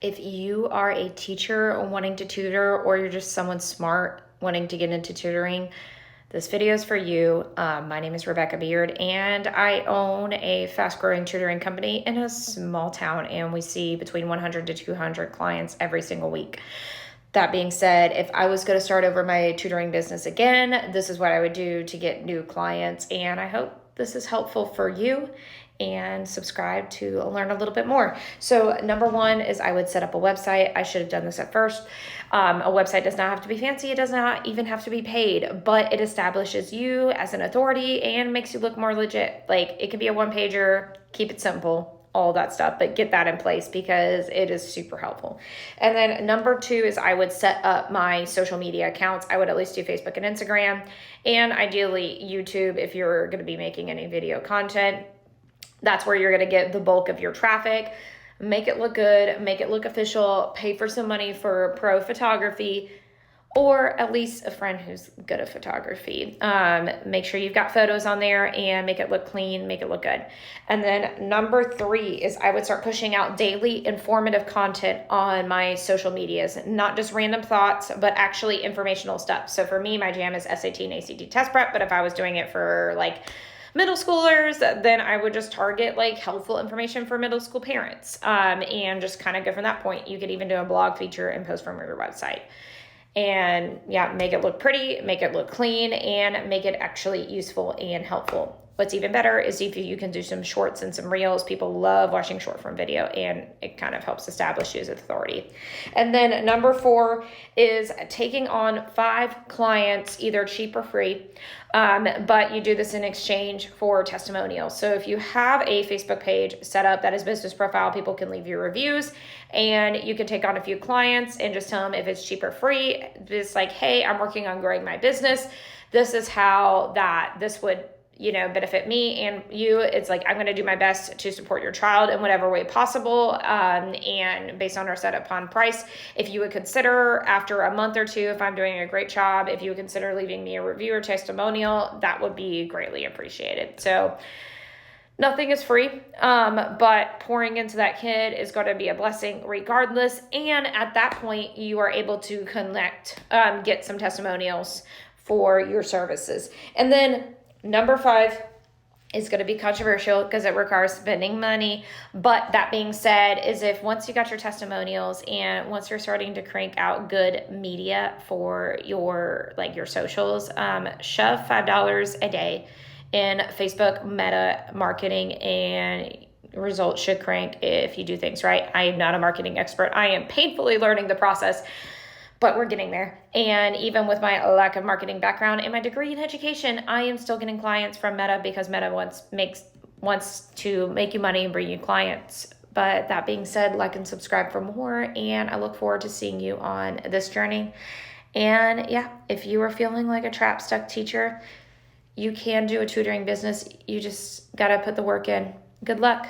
If you are a teacher wanting to tutor, or you're just someone smart wanting to get into tutoring, this video is for you. My name is Rebecca Beard, and I own a fast-growing tutoring company in a small town, and we see between 100 to 200 clients every single week. That being said, if I was going to start over my tutoring business again, this is what I would do to get new clients, and I hope this is helpful for you. And subscribe to learn a little bit more. So number one is I would set up a website. I should have done this at first. A website does not have to be fancy. It does not even have to be paid, but it establishes you as an authority and makes you look more legit. Like, it can be a one-pager, keep it simple, all that stuff, but get that in place because it is super helpful. And then number two is I would set up my social media accounts. I would at least do Facebook and Instagram, and ideally YouTube if you're going to be making any video content. That's where you're going to get the bulk of your traffic. Make it look good, make it look official, pay for some money for pro photography, or at least a friend who's good at photography. Make sure you've got photos on there and make it look clean, make it look good. And then number three is I would start pushing out daily informative content on my social medias, not just random thoughts, but actually informational stuff. So for me, my jam is SAT and ACT test prep, but if I was doing it for like middle schoolers, then I would just target like helpful information for middle school parents, and just kind of go from that point. You could even do a blog feature and post from your website. And yeah, make it look pretty, make it look clean, and make it actually useful and helpful. What's even better is if you can do some shorts and some reels. People love watching short form video, and it kind of helps establish you as authority. And then number four is taking on 5 clients, either cheap or free, but you do this in exchange for testimonials. So if you have a Facebook page set up that is business profile, people can leave you reviews, and you can take on a few clients and just tell them if it's cheap or free. Just like, hey, I'm working on growing my business. This is how this would benefit me and you. It's like, I'm going to do my best to support your child in whatever way possible. And based on our setup on price, if you would consider after a month or two, if I'm doing a great job, if you would consider leaving me a review or testimonial, that would be greatly appreciated. So nothing is free, but pouring into that kid is going to be a blessing regardless. And at that point, you are able to connect, get some testimonials for your services. And then number 5 is going to be controversial because it requires spending money. But that being said, is if once you got your testimonials and once you're starting to crank out good media for your socials, shove $5 a day in Facebook Meta marketing, and results should crank if you do things right. I am not a marketing expert. I am painfully learning the process, but we're getting there. And even with my lack of marketing background and my degree in education, I am still getting clients from Meta because Meta wants to make you money and bring you clients. But that being said, like and subscribe for more, and I look forward to seeing you on this journey. And yeah, if you are feeling like a trapped, stuck teacher, you can do a tutoring business. You just got to put the work in. Good luck.